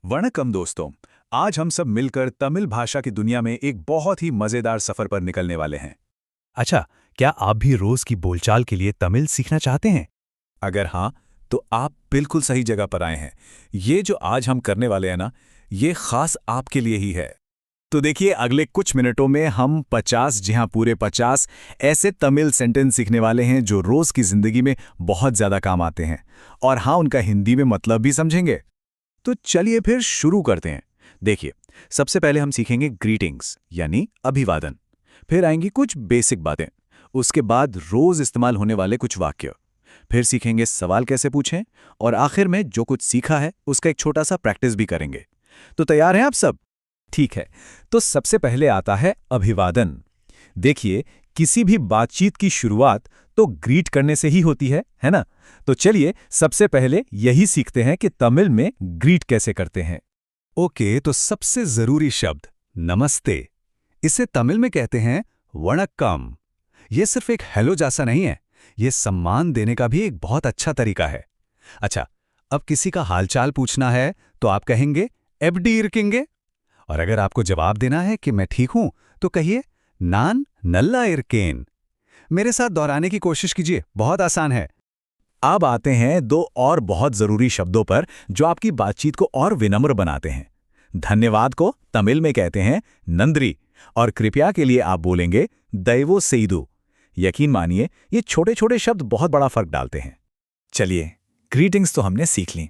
वणक्कम दोस्तों। आज हम सब मिलकर तमिल भाषा की दुनिया में एक बहुत ही मजेदार सफर पर निकलने वाले हैं। अच्छा, क्या आप भी रोज की बोलचाल के लिए तमिल सीखना चाहते हैं? अगर हाँ, तो आप बिल्कुल सही जगह पर आए हैं। ये जो आज हम करने वाले हैं ना, ये खास आपके लिए ही है। तो देखिए, अगले कुछ मिनटों में हम 50, जी हाँ पूरे 50 ऐसे तमिल सेंटेंस सीखने वाले हैं जो रोज की जिंदगी में बहुत ज्यादा काम आते हैं। और हाँ, उनका हिंदी में मतलब भी समझेंगे। तो चलिए फिर शुरू करते हैं। देखिए, सबसे पहले हम सीखेंगे ग्रीटिंग्स यानी अभिवादन। फिर आएंगी कुछ बेसिक बातें। उसके बाद रोज इस्तेमाल होने वाले कुछ वाक्य। फिर सीखेंगे सवाल कैसे पूछें। और आखिर में जो कुछ सीखा है उसका एक छोटा सा प्रैक्टिस भी करेंगे। तो तैयार हैं आप सब? ठीक है, तो सबसे पहले आता है अभिवादन। देखिए, किसी भी बातचीत की शुरुआत तो ग्रीट करने से ही होती है ना? तो चलिए सबसे पहले यही सीखते हैं कि तमिल में ग्रीट कैसे करते हैं। ओके, तो सबसे जरूरी शब्द नमस्ते। इसे तमिल में कहते हैं वणक्कम। ये सिर्फ एक हेलो जैसा नहीं है, ये सम्मान देने का भी एक बहुत अच्छा तरीका है। अच्छा, अब किसी का हालचाल पूछना है तो आप कहेंगे एबडी इरकिंगे। और अगर आपको जवाब देना है कि मैं ठीक हूं, तो कहिए नान नल्ला इरकेन। मेरे साथ दोहराने की कोशिश कीजिए, बहुत आसान है। अब आते हैं दो और बहुत जरूरी शब्दों पर जो आपकी बातचीत को और विनम्र बनाते हैं। धन्यवाद को तमिल में कहते हैं नंद्री, और कृपया के लिए आप बोलेंगे दैवो सेइदु। यकीन मानिए, ये छोटे छोटे शब्द बहुत बड़ा फर्क डालते हैं। चलिए, ग्रीटिंग्स तो हमने सीख ली।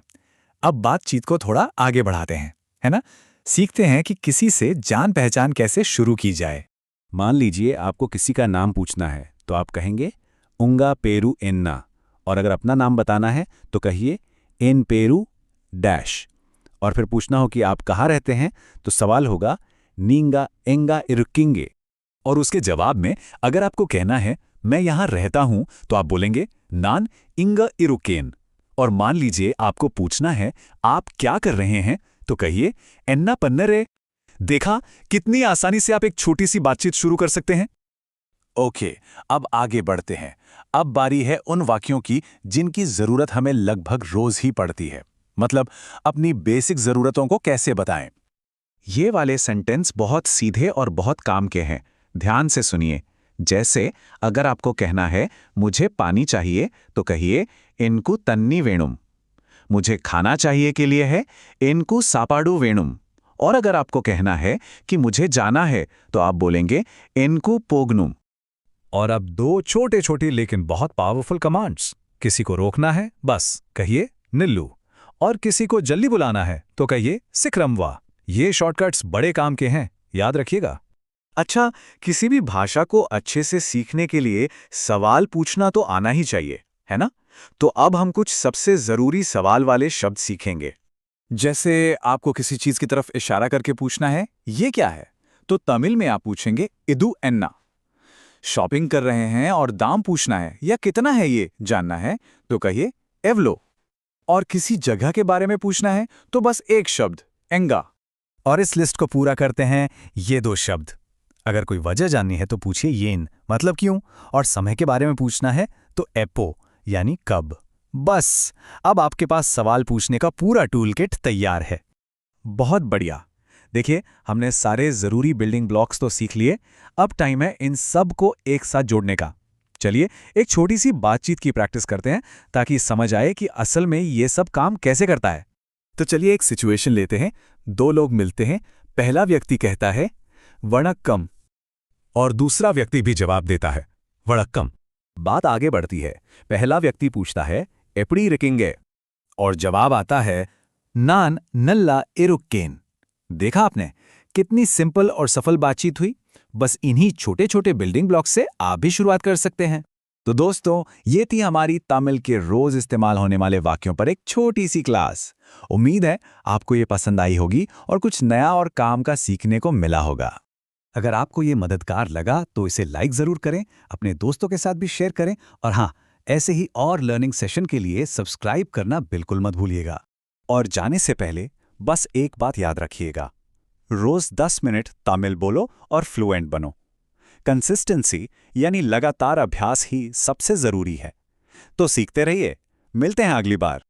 अब बातचीत को थोड़ा आगे बढ़ाते हैं, है ना? सीखते हैं कि किसी से जान पहचान कैसे शुरू की जाए। मान लीजिए आपको किसी का नाम पूछना है तो आप कहेंगे उंगा पेरू एन्ना। और अगर अपना नाम बताना है तो कहिए एन पेरू डैश। और फिर पूछना हो कि आप कहाँ रहते हैं तो सवाल होगा नींगा एंगा इरुकिंगे। और उसके जवाब में अगर आपको कहना है मैं यहाँ रहता हूँ तो आप बोलेंगे नान इंगा इरुकेन। और मान लीजिए आपको पूछना है आप क्या कर रहे हैं तो कहिए एन्ना पन्नरे। देखा, कितनी आसानी से आप एक छोटी सी बातचीत शुरू कर सकते हैं। ओके, अब आगे बढ़ते हैं। अब बारी है उन वाक्यों की जिनकी जरूरत हमें लगभग रोज ही पड़ती है। मतलब अपनी बेसिक जरूरतों को कैसे बताएं। ये वाले सेंटेंस बहुत सीधे और बहुत काम के हैं। ध्यान से सुनिए। जैसे अगर आपको कहना है मुझे पानी चाहिए तो कहिए इनको तन्नी वेणुम। मुझे खाना चाहिए के लिए है इनको सापाडू वेणुम। और अगर आपको कहना है कि मुझे जाना है तो आप बोलेंगे इनको पोगनुम। और अब दो छोटे छोटे लेकिन बहुत पावरफुल कमांड्स। किसी को रोकना है बस कहिए निल्लू। और किसी को जल्दी बुलाना है तो कहिए सिक्रमवा। ये शॉर्टकट्स बड़े काम के हैं, याद रखिएगा। अच्छा, किसी भी भाषा को अच्छे से सीखने के लिए सवाल पूछना तो आना ही चाहिए, है ना? तो अब हम कुछ सबसे जरूरी सवाल वाले शब्द सीखेंगे। जैसे आपको किसी चीज की तरफ इशारा करके पूछना है ये क्या है, तो तमिल में आप पूछेंगे इदु एन्ना। शॉपिंग कर रहे हैं और दाम पूछना है या कितना है ये जानना है तो कहिए एवलो। और किसी जगह के बारे में पूछना है तो बस एक शब्द एंगा। और इस लिस्ट को पूरा करते हैं ये दो शब्द। अगर कोई वजह जाननी है तो पूछिए येन, मतलब क्यों। और समय के बारे में पूछना है तो एपो, यानी कब। बस, अब आपके पास सवाल पूछने का पूरा टूल किट तैयार है। बहुत बढ़िया। देखिए, हमने सारे जरूरी बिल्डिंग ब्लॉक्स तो सीख लिए। अब टाइम है इन सब को एक साथ जोड़ने का। चलिए एक छोटी सी बातचीत की प्रैक्टिस करते हैं ताकि समझ आए कि असल में ये सब काम कैसे करता है। तो चलिए एक सिचुएशन लेते हैं। दो लोग मिलते हैं। पहला व्यक्ति कहता है वणक्कम और दूसरा व्यक्ति भी जवाब देता है वणक्कम। बात आगे बढ़ती है। पहला व्यक्ति पूछता है एपड़ी रिकिंगे और जवाब आता है नान नल्ला इरुक्केन। देखा आपने, कितनी सिंपल और सफल बातचीत हुई। बस इन्हीं छोटे छोटे बिल्डिंग ब्लॉक्स से आप भी शुरुआत कर सकते हैं। तो दोस्तों, ये थी हमारी तमिल के रोज इस्तेमाल होने वाले वाक्यों पर एक छोटी सी क्लास। उम्मीद है आपको ये पसंद आई होगी और कुछ नया और काम का सीखने को मिला होगा। अगर आपको ये मददगार लगा तो इसे लाइक जरूर करें, अपने दोस्तों के साथ भी शेयर करें। और हाँ, ऐसे ही और लर्निंग सेशन के लिए सब्सक्राइब करना बिल्कुल मत भूलिएगा। और जाने से पहले बस एक बात याद रखिएगा, रोज 10 मिनट तमिल बोलो और फ्लुएंट बनो। कंसिस्टेंसी यानी लगातार अभ्यास ही सबसे जरूरी है। तो सीखते रहिए। मिलते हैं अगली बार।